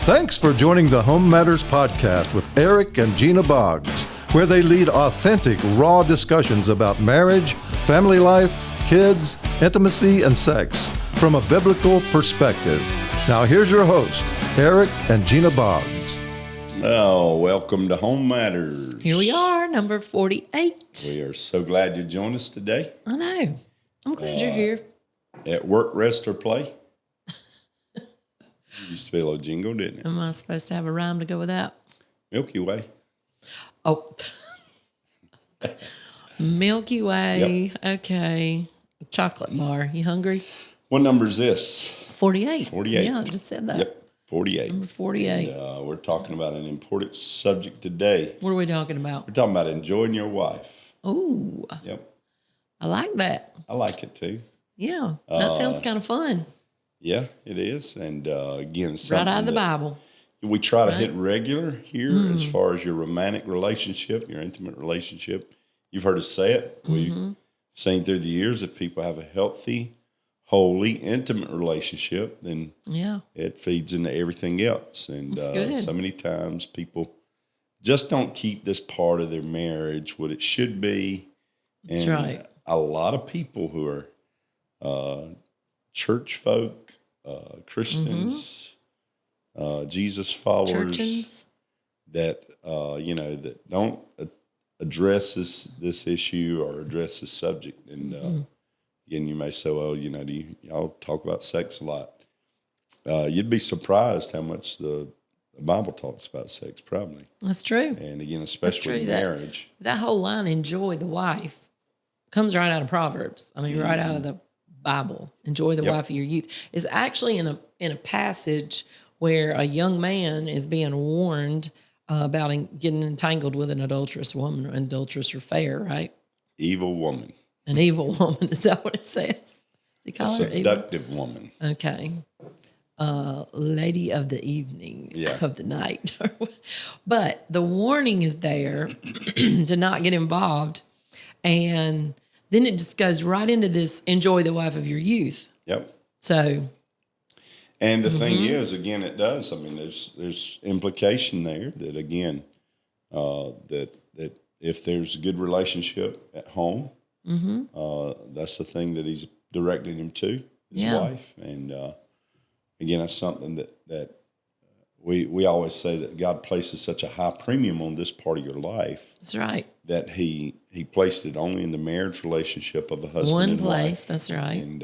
Thanks for joining the HomeMatters podcast with Eric and Gina Boggs, where they lead authentic, raw discussions about marriage, family life, kids, intimacy, and sex from a biblical perspective. Now here's your host, Eric and Gina Boggs. Oh, welcome to HomeMatters. Here we are, number 48. We are so glad you joined us today. I know. I'm glad you're here. At work, rest, or play. Used to be a little jingle, didn't it? Am I supposed to have a rhyme to go with that? Milky Way. Oh. Milky Way. Yep. Okay. Chocolate bar. You hungry? What number is this? 48. 48. Yeah, I just said that. Yep, 48. Number 48. And, we're talking about an important subject today. What are we talking about? We're talking about enjoying your wife. Oh. Yep. I like that. I like it too. Yeah. That sounds kind of fun. Yeah, it is. And again, it's right out of the Bible. We try to hit regular here as far as your romantic relationship, your intimate relationship. You've heard us say it. We've seen through the years if people have a healthy, holy, intimate relationship, then it feeds into everything else. And so many times people just don't keep this part of their marriage what it should be. That's and right. A lot of people who are church folk, Christians, Jesus followers, Churchins. that that don't address this issue or address this subject. And again, you may say, "Well, do y'all talk about sex a lot?" You'd be surprised how much the Bible talks about sex. Probably That's true. And again, especially in marriage, that whole line, "Enjoy the wife," comes right out of Proverbs. I mean, right out of the Bible. Enjoy the wife of your youth is actually in a passage where a young man is being warned about getting entangled with an adulterous woman, an adulterous affair, right? evil woman, An evil woman. Is that what it says? They call her seductive woman. Okay. Lady of the evening, of the night. But the warning is there to not get involved. And then it just goes right into this, enjoy the wife of your youth. Yep. So. And the thing is, again, it does. I mean, there's implication there that, again, that if there's a good relationship at home, that's the thing that he's directing him to, his wife. And, again, that's something that we always say that God places such a high premium on this part of your life. That's right. That he placed it only in the marriage relationship of a husband and place, wife. That's right. And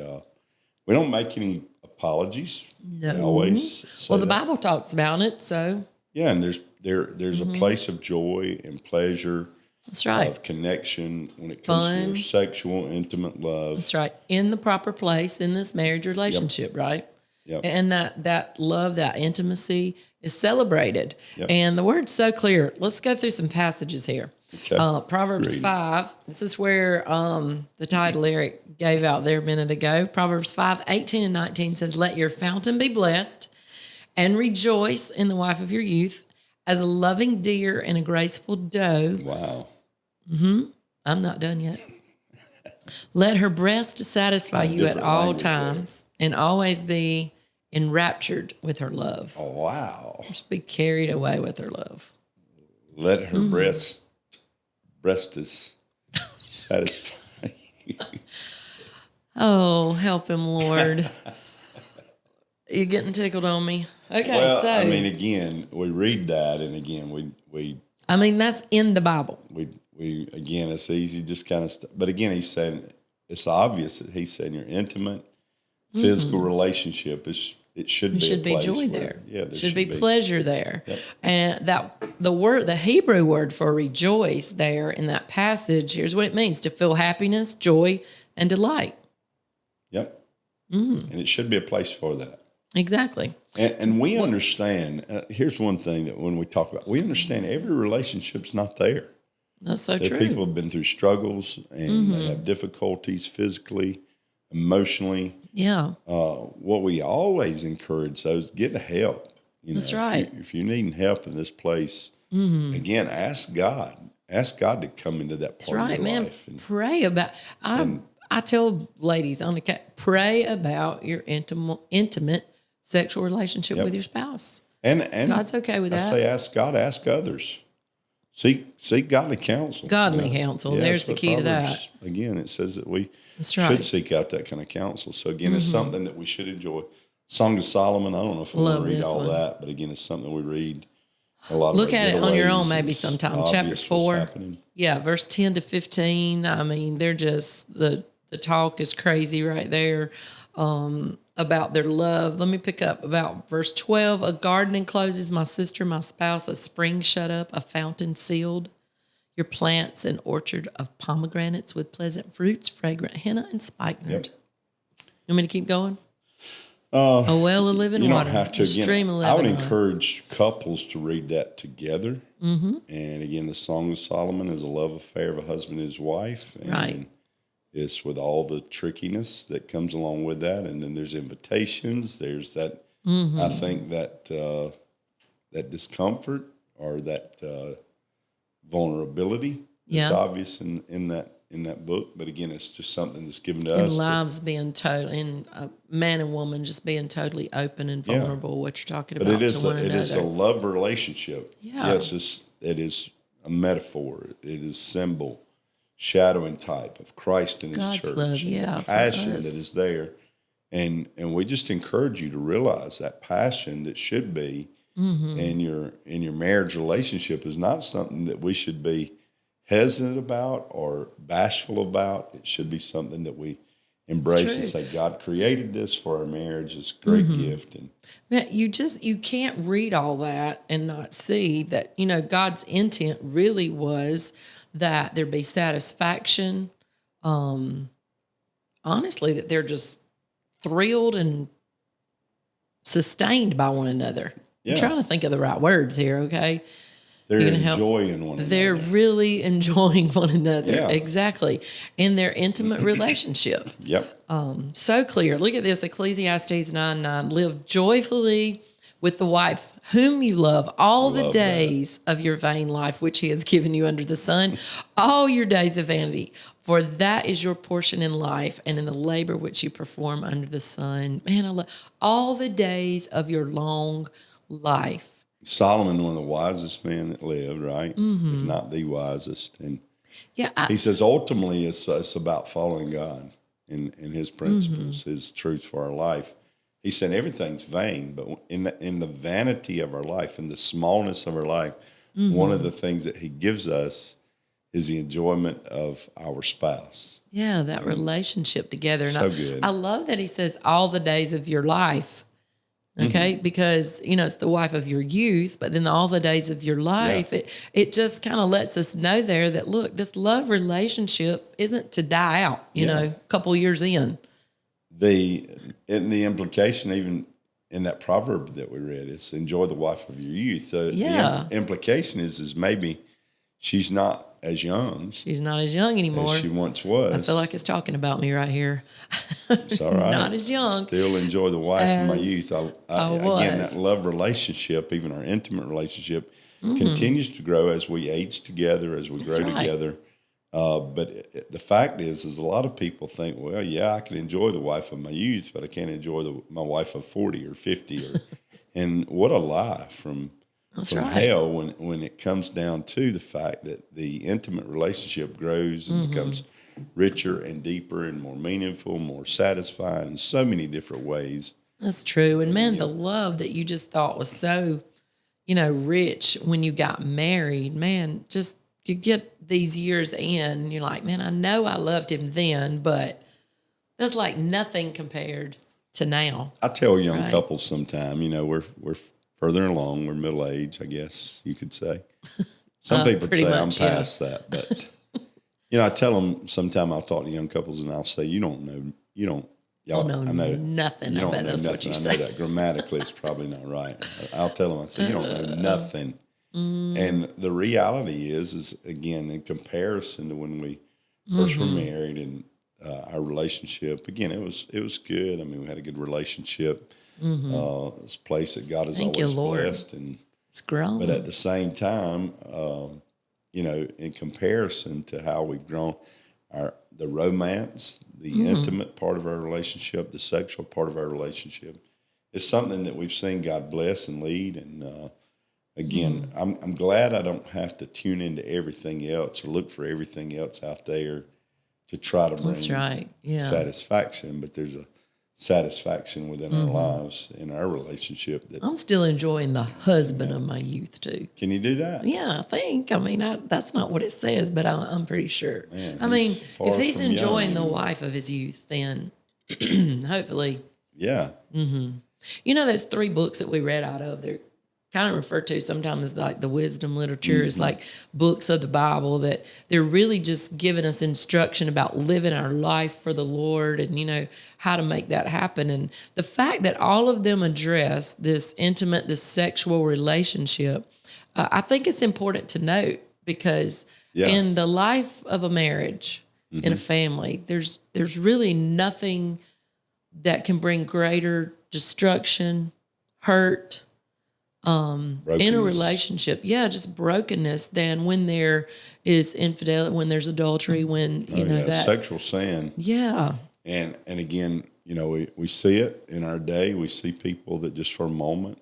we don't make any apologies. No. We always say the Bible talks about it, so. Yeah, and there's a place of joy and pleasure. That's right. Of connection when it comes to your sexual, intimate love. That's right. In the proper place in this marriage relationship, right? Yep. And that love, that intimacy is celebrated. Yep. And the word's so clear. Let's go through some passages here. Okay. Proverbs 5. This is where the title Eric gave out there a minute ago. Proverbs 5:18 and 19 says, "Let your fountain be blessed and rejoice in the wife of your youth as a loving deer and a graceful doe." Wow. I'm not done yet. "Let her breast satisfy you at all times and always be enraptured with her love." Oh, wow. Just be carried away with her love. Let her breast is satisfy you. Oh, help him, Lord. You're getting tickled on me. Okay, Well, so. I mean, again, we read that, and again, we that's in the Bible. again, it's easy, just kind of, but again, he's saying, it's obvious that he's saying your intimate, physical relationship it should be joy there. Yeah, there should be pleasure there. Yep. And the Hebrew word for rejoice there in that passage, here's what it means: to feel happiness, joy, and delight. Yep. And it should be a place for that. Exactly. And we understand, here's one thing that when we talk about, we understand every relationship's not there. That's so true. People have been through struggles and they have difficulties physically, emotionally. Yeah. What we always encourage those, get help. That's right. If you're needing help in this place, again, ask God. Ask God to come into that part of your life. And pray about. I tell ladies pray about your intimate sexual relationship with your spouse. And God's okay with I that. say, ask God, ask others. Seek godly counsel. Godly counsel. There's the key to that. Again, it says that we That's should right. seek out that kind of counsel. So again, it's something that we should enjoy. Song of Solomon, I don't know if we want to read this all one. that, but again, it's something we read a lot of. Look at it on your getaways, own maybe and sometime. it's Chapter obvious 4. what's happening. Yeah, verse 10 to 15. I mean, they're just, the talk is crazy right there about their love. Let me pick up about verse 12. A garden encloses my sister, my spouse, a spring shut up, a fountain sealed. Your plants, an orchard of pomegranates with pleasant fruits, fragrant henna and spikenard. Yep. You want me to keep going? A well of living You water. don't have to. A stream of Again, I would living water. encourage couples to read that together. Mm-hmm. And again, the Song of Solomon is a love affair of a husband and his wife. And Right. it's with all the trickiness that comes along with that. And then there's invitations. There's that, I think that that discomfort or that vulnerability is obvious in that book. But again, it's just something that's given to And us. lives being total, and man and woman just being totally open and vulnerable. What you're talking But about it is to one it another. is a love relationship. Yeah. Yes, it is a metaphor. It is symbol, shadow and type of Christ and His God's church. love, and yeah, the for passion that us. is there, and we just encourage you to realize that passion that should be in your marriage relationship is not something that we should be hesitant about or bashful about. It should be something that we embrace and say, God created this for our marriage. It's a great gift. And Man, you can't read all that and not see that, God's intent really was that there be satisfaction. Honestly, that they're just thrilled and sustained by one another. Yeah. I'm trying to think of the right words here, okay? they're You're gonna help- enjoying one They're another. really enjoying one another. Yeah. Exactly. In their intimate relationship. Yep. So clear. Look at this, Ecclesiastes 9:9. Live joyfully with the wife whom you love all the Love days of your vain life, which he has given you under the sun, all your days of vanity. For that is your portion in life and in the labor which you perform under the sun. Man, I love all the days of your long life. Solomon, one of the wisest men that lived, right? If not the wisest. And Yeah, he says ultimately it's about following God and His principles, His truth for our life. He said everything's vain, but in the vanity of our life, in the smallness of our life, one of the things that He gives us is the enjoyment of our spouse. yeah, that relationship together. And So good. I love that he says all the days of your life. Okay, because it's the wife of your youth, but then all the days of your life, it just kind of lets us know there that look, this love relationship isn't to die out, a couple years in. The implication, even in that proverb that we read, is enjoy the wife of your youth. Yeah. The implication is maybe she's not as young She's not as young anymore. as she once was. I feel like it's talking about me right here. It's all right. Not as young. Still enjoy the wife of my as youth. I Again, was. that love relationship, even our intimate relationship, continues to grow as we age together, as we That's grow right. together. But the fact is a lot of people think, well, yeah, I can enjoy the wife of my youth, but I can't enjoy my wife of 40 or 50. And what a lie from That's right. hell when it comes down to the fact that the intimate relationship grows and becomes richer and deeper and more meaningful, more satisfying in so many different ways. That's true. And man, the love that you just thought was so, rich when you got married, man, just you get these years in, you're like, man, I know I loved him then, but that's like nothing compared to now. I tell young Right. couples sometime, we're further along, we're middle age, I guess you could say. Some people pretty say I'm much, yeah. past that, but I tell them sometime I'll talk to young couples and I'll say, y'all know I know nothing. You I don't bet know that's nothing. what you I say. know that grammatically it's probably not right. I'll tell them, I say, you don't know nothing. And the reality is again, in comparison to when we first were married and our relationship, again, it was good. I mean, we had a good relationship. It's a place that God has Thank you, always Lord. blessed. It's grown. But at the same time, in comparison to how we've grown, the romance, the intimate part of our relationship, the sexual part of our relationship it's something that we've seen God bless and lead. And again, I'm glad I don't have to tune into everything else or look for everything else out there to try to bring That's right. Yeah. satisfaction. But there's a satisfaction within our lives, in our relationship. That I'm still enjoying the husband of my youth too. Can you do that? Yeah, I think. I mean, that's not what it says, but I'm pretty sure. Man, I mean, far if he's from enjoying young the anymore. wife of his youth, then hopefully, Yeah. you know, those 3 books that we read out of, they're kind of referred to sometimes as like the wisdom literature. It's like books of the Bible that they're really just giving us instruction about living our life for the Lord and, you know, how to make that happen. And the fact that all of them address this intimate, this sexual relationship, I think it's important to note because in the life of a marriage, in a family, there's really nothing that can bring greater destruction, hurt, in a relationship. Yeah, just brokenness than when there is infidelity, when there's adultery, when, you know, that. Sexual sin. Yeah. And again, you know, we see it in our day. We see people that just for a moment,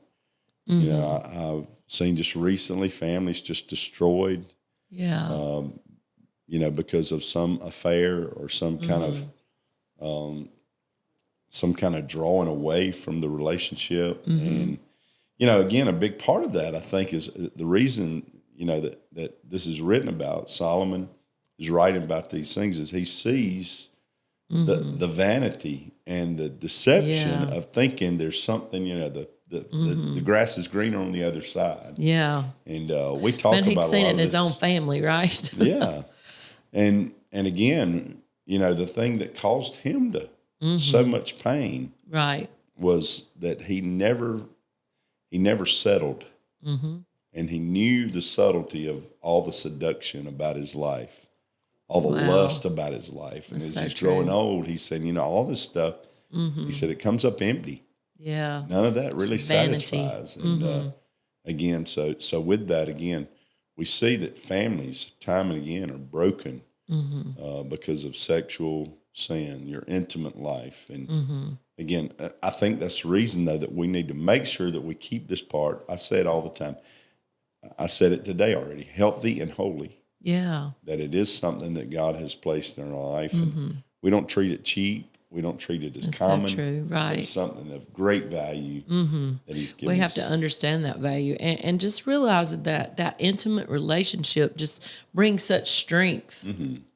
you know, I've seen just recently families just destroyed, Yeah. you know, because of some affair or some kind of drawing away from the relationship. And, you know, again, a big part of that, I think, is the reason, you know, that this is written about. Solomon is writing about these things is he sees the vanity and the deception of thinking there's something, you know, the grass is greener on the other side. Yeah. And we talk And he'd about a seen lot it in of his this. own family, right? Yeah. And again, you know, the thing that caused him to so much pain Right. was that he never settled. And he knew the subtlety of all the seduction about his life, all the lust about his life. And as he's growing old, he said, you know, all this stuff, he said, it comes up empty. Yeah. None of that really Vanity. satisfies. And again, so with that, again, we see that families time and again are broken because of sexual sin, your intimate life. And again, I think that's the reason, though, that we need to make sure that we keep this part. I say it all the time. I said it today already, healthy and holy. Yeah. That it is something that God has placed in our life. And we don't treat it cheap. We don't treat it as That's common. so true. Right. It's something of great value that he's given We have us. to understand that value and just realize that intimate relationship just brings such strength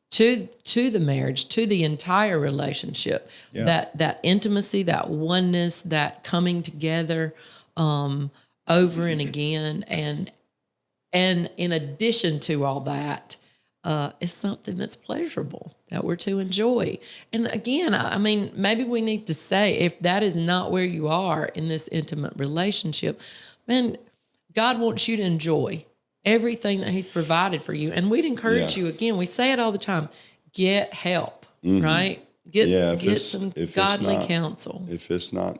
to the marriage, to the entire relationship. Yeah. That intimacy, that oneness, that coming together over and again, and in addition to all that, is something that's pleasurable that we're to enjoy. And again, I mean, maybe we need to say, if that is not where you are in this intimate relationship, man, God wants you to enjoy everything that he's provided for you. And we'd encourage you, again, we say it all the time, get help, right? Get some godly counsel. If it's not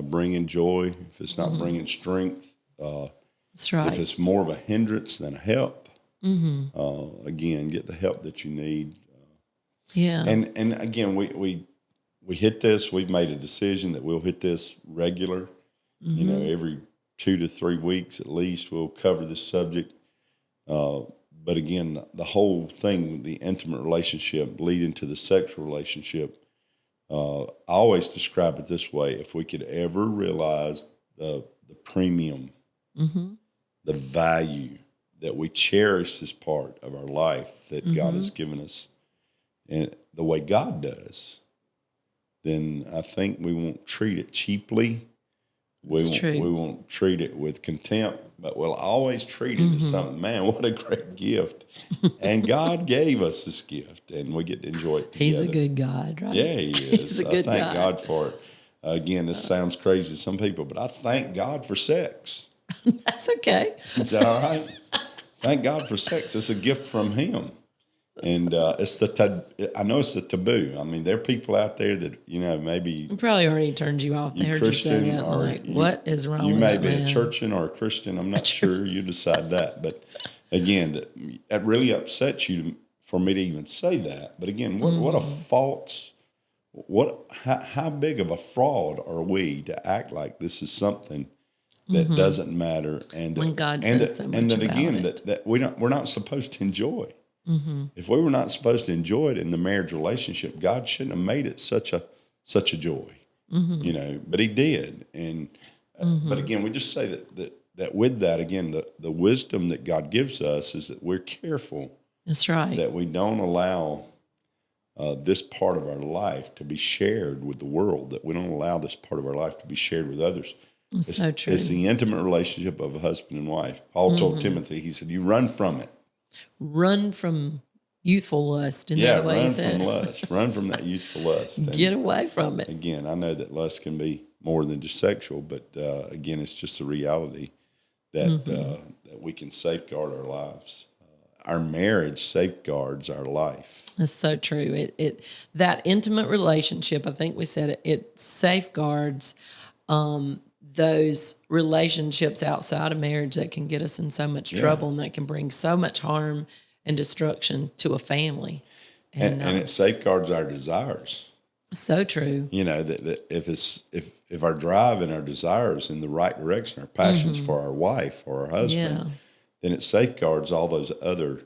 bringing joy, if it's not bringing strength, That's right. if it's more of a hindrance than a help, again, get the help that you need. Yeah. And again, we hit this. We've made a decision that we'll hit this regular. You know, every 2 to 3 weeks at least, we'll cover this subject. But again, the whole thing, the intimate relationship leading to the sexual relationship, I always describe it this way: if we could ever realize the premium, the value that we cherish this part of our life that God has given us, and the way God does, then I think we won't treat it cheaply. We won't treat it with contempt, but we'll always treat it as something, man, what a great gift. And God gave us this gift, and we get to enjoy it together. He's a good God, right? Yeah, he is. He's a good I thank God. God for it. Again, this sounds crazy to some people, but I thank God for sex. That's okay. Is that all right? Thank God for sex. It's a gift from him. And I know it's a taboo. I mean, there are people out there that, you know, maybe Probably already turned you off. They heard you say Christian that. or Like, what is wrong you with may that be man? a churchian or a Christian. I'm not sure. You decide that. But again, that really upsets you for me to even say that. But again, what a false how big of a fraud are we to act like this is something that doesn't matter, and that, When God and says that, so much and that about again it. that we're not supposed to enjoy. If we were not supposed to enjoy it in the marriage relationship, God shouldn't have made it such a joy, But He did, and but again, we just say that with that, again, the wisdom that God gives us is that we're careful That's right. that we don't allow this part of our life to be shared with the world, that we don't allow this part of our life to be shared with others. It's so true. It's the intimate relationship of a husband and wife. Paul told Timothy, he said, you run from it. Run from youthful lust. Isn't that the way he Run said from it? lust. Run from that youthful lust. And Get away from it. again, I know that lust can be more than just sexual, but again, it's just a reality that that we can safeguard our lives. Our marriage safeguards our life. That's so true. It that intimate relationship, I think we said it safeguards those relationships outside of marriage that can get us in so much trouble and that can bring so much harm and destruction to a family. And it safeguards our desires. So true. That if our drive and our desires in the right direction, our passions for our wife or our husband, then it safeguards all those other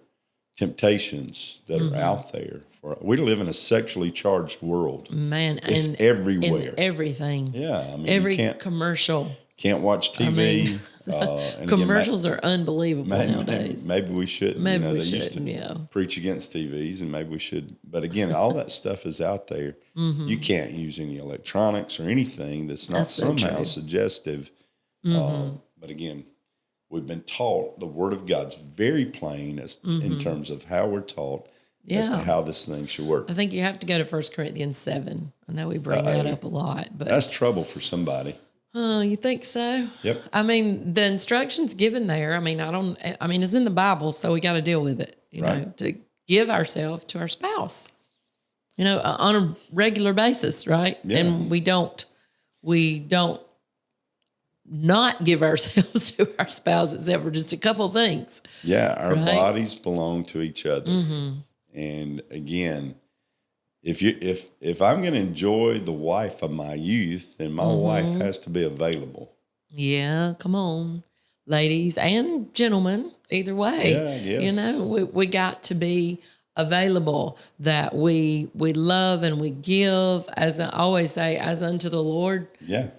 temptations that are out there. We live in a sexually charged world. Man, it's and everywhere. in everything. Yeah, every commercial. Can't watch TV. And commercials are unbelievable nowadays. Maybe we shouldn't. Maybe they we used shouldn't, to preach against TVs, and maybe we should. But again, all that stuff is out there. You can't use any electronics or anything that's not somehow suggestive. But again, we've been taught, the Word of God's very plain in terms of how we're taught as to how this thing should work. I think you have to go to 1 Corinthians 7. I know we bring that up a lot, but that's trouble for somebody. Oh, you think so? Yep. I mean, the instructions given there, it's in the Bible, so we got to deal with it, you know, to give ourselves to our spouse, on a regular basis, right? Yeah. And we don't not give ourselves to our spouse except for just a couple of things. Yeah, our bodies belong to each other. And again, if I'm going to enjoy the wife of my youth, then my wife has to be available. Yeah, come on, ladies and gentlemen, either way. Yeah, yes. We got to be available, that we love and we give, as I always say, as unto the Lord. Yeah.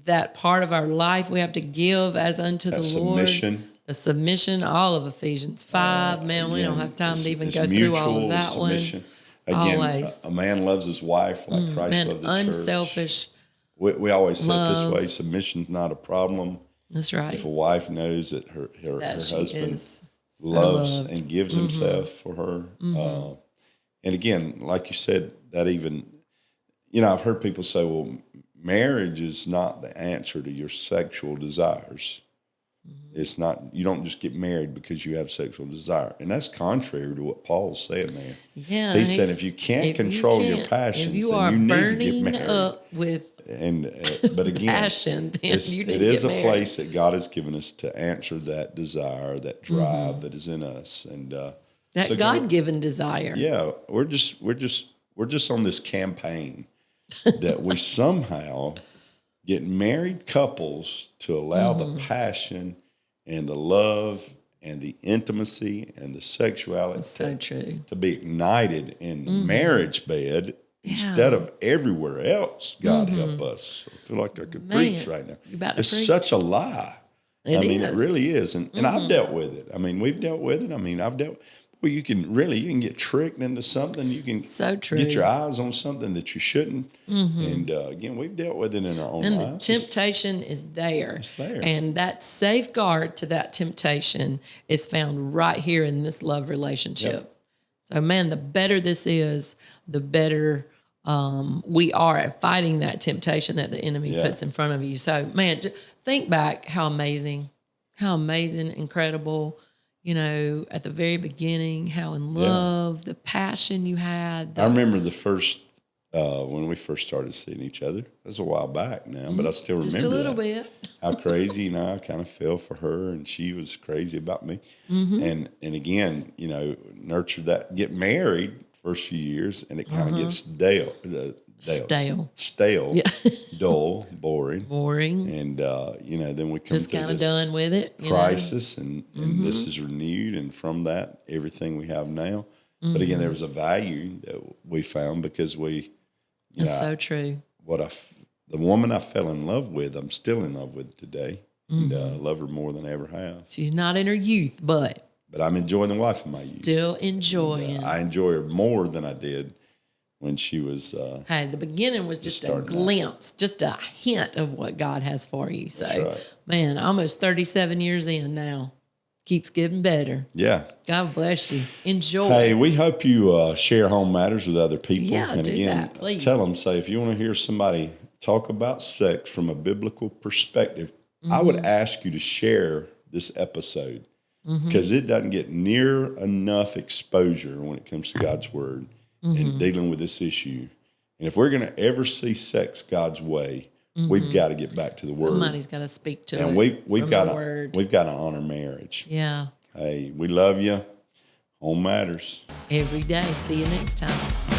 That part of our life we have to give as unto the Lord. The submission, all of Ephesians 5. Man, we don't have time to even go through all of that submission. One. Again, always. A man loves his wife like Christ loved the unselfish. church. We always say it this way: submission's not a problem. That's right. If a wife knows that her husband loves and gives himself for her, and again, like you said, that even, I've heard people say, well, marriage is not the answer to your sexual desires. It's not, you don't just get married because you have sexual desire. And that's contrary to what Paul's saying there. Yeah. He said if you can't control your passions, then you need to get married. Up with but again, passion, then you need it to is get a married. place that God has given us to answer that desire, that drive that is in us. And that God-given desire. Yeah, we're just on this campaign that we somehow get married couples to allow the passion and the love and the intimacy and the sexuality So true. to be ignited in the marriage bed instead of everywhere else. God help us. I feel like I could preach right now. It's such a lie. It really is. And I've dealt with it. We've dealt with it. You can get tricked into something. You can get your eyes on something that you shouldn't. And again, we've dealt with it in our own lives. And the temptation is there. It's there. And that safeguard to that temptation is found right here in this love relationship. Yep. So, man, the better this is, the better we are at fighting that temptation that the enemy puts in front of you. So, man, think back how amazing, incredible, at the very beginning, how in love, the passion you had. I remember the first, when we first started seeing each other. It was a while back now, but I still remember just a little bit. How crazy, I kind of fell for her, and she was crazy about me. And again, nurtured that. Get married first few years, and it kind of gets stale, Yeah. dull, boring. And, then we come Just through kind of this done with it. crisis, and this is renewed. And from that, everything we have now. But again, there was a value that we found because That's so true. The woman I fell in love with, I'm still in love with today. And love her more than I ever have. She's not in her youth, but I'm enjoying the wife of my youth. Still enjoying. I enjoy her more than I did when she was. Hey, the beginning was just a glimpse, just a hint of what God has for you. So, That's right. man, almost 37 years in now. Keeps getting better. Yeah. God bless you. Enjoy. Hey, we hope you share Home Matters with other people. Yeah, and do again, that, please. tell them, say, if you want to hear somebody talk about sex from a biblical perspective, I would ask you to share this episode because it doesn't get near enough exposure when it comes to God's word and dealing with this issue. And if we're going to ever see sex God's way, we've got to get back to the word. Somebody's got to speak to it. And we've got to honor marriage. Yeah. Hey, we love you. Home Matters. Every day. See you next time.